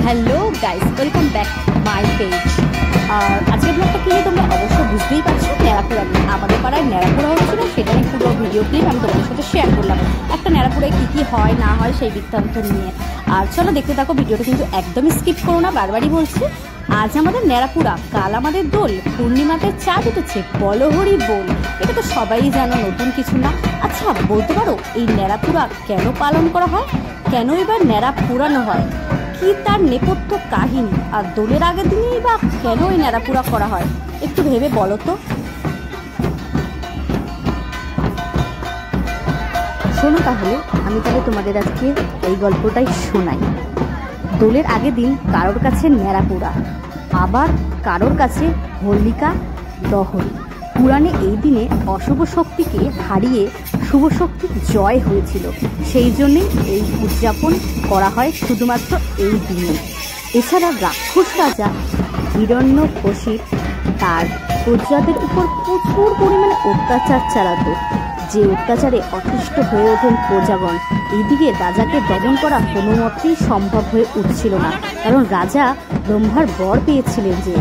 Hello guys, welcome back my page. আজকের ব্লগটা কি তোমরা অবশ্যই বুঝতেই পারছো, ন্যাড়াপুরা নিয়ে। আমাদের পাড়ায় ন্যাড়াপুরা হচ্ছিল, সেটা নিয়ে পুরো ভিডিও ক্লিপ আমি তোমাদের সাথে শেয়ার করলাম। একটা ন্যাড়াপুরায় কী কী হয় না হয় সেই বৃত্তান্ত নিয়ে। আর চলো দেখতে থাকো, ভিডিওটা কিন্তু একদমই স্কিপ করো না, বারবারই বলছি। আজ আমাদের ন্যাড়াপুরা, কাল আমাদের দোল, পূর্ণিমাতে চাঁদ উঠেছে, বলো হরি বল। এটা তো সবাই জানো, নতুন কিছু না। আচ্ছা বলতে পারো এই ন্যাড়াপুরা কেন পালন করা হয়, কেন এবার ন্যাড়া পুরানো হয়, কি তার নেপথ্য কাহিনী, আর দোলের আগের দিনেই বা কেন এই ন্যাড়াপুরা করা হয়, একটু ভেবে বলো তো। শোনো তাহলে, আমি তাহলে তোমাদের আজকে এই গল্পটাই শোনাই। দোলের আগের দিন কারোর কাছে ন্যাড়াপুরা, আবার কারোর কাছে হোলিকা দহন। পুরাণে এই দিনে অশুভ শক্তিকে হারিয়ে শুভ শক্তির জয় হয়েছিল, সেই জন্যেই এই উদযাপন করা হয় শুধুমাত্র এই দিনে। এছাড়া রাক্ষস রাজা হিরণ্যকশিপ তার প্রজাদের উপর প্রচুর পরিমাণে অত্যাচার চালাতো, যে অত্যাচারে অতিষ্ঠ হয়ে ওঠেন প্রজাগণ। এইদিকে রাজাকে দমন করা কোনো মতেই সম্ভব হয়ে উঠছিল না, কারণ রাজা ব্রহ্মার বর পেয়েছিলেন যে,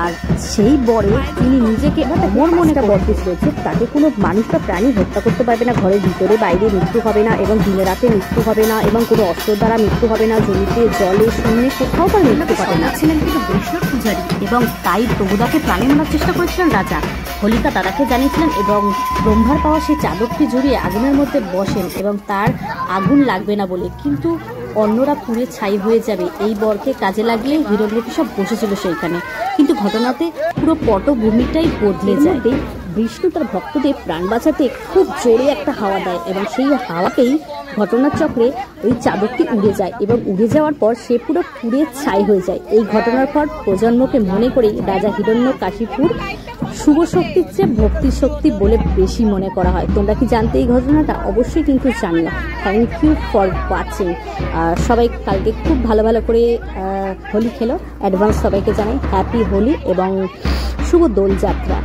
আর সেই বরে তিনি নিজেকে এমন মনে বর পেয়েছিল যে তাকে কোনো মানুষ বা প্রাণী হত্যা করতে পারবে না, ঘরের ভিতরে বাইরে মৃত্যু হবে না, এবং দিনে রাতে মৃত্যু হবে না, এবং কোনো অস্ত্র দ্বারা মৃত্যু হবে না, জমিতে জলে শূন্যে কোথাও তার মৃত্যু হবে না। ছিলেন কিন্তু বৈষ্ণব পূজারী, এবং তাই প্রভুদাকে প্রাণে মারার চেষ্টা করেছিলেন রাজা। হোলিকা দাদাকে জানিয়েছিলেন, এবং ব্রহ্মার পাওয়া সেই চাদরটি জড়িয়ে আগুনের মধ্যে বসেন, এবং তার আগুন লাগবে না বলে, কিন্তু অন্যরা পুড়ে ছাই হয়ে যাবে এই বরকে কাজে লাগিয়ে হিরণ্যকশিপ বসেছিল সেইখানে। কিন্তু ঘটনাতে পুরো পটভূমিটাই বদলে যায়। বিষ্ণু তার ভক্তদের প্রাণ বাঁচাতে খুব জোরে একটা হাওয়া দেয়, এবং সেই হাওয়াতেই ঘটনার চক্রে ওই চাদরটি উড়ে যায়, এবং উড়ে যাওয়ার পর সে পুরো পুড়ে ছাই হয়ে যায়। এই ঘটনার পর প্রজন্মকে মনে করেই রাজা হিরণ্যকশিপুর শুভ শক্তির চেয়ে ভক্তি শক্তি বলে বেশি মনে করা হয়। তোমরা কি জানতে এই ঘটনাটা? অবশ্যই কিন্তু জানিও। Thank you for watching. সবাই কালকে খুব ভালো ভালো করে হোলি খেলো। অ্যাডভান্স সবাইকে জানাই হ্যাপি হোলি এবং শুভ দোলযাত্রা।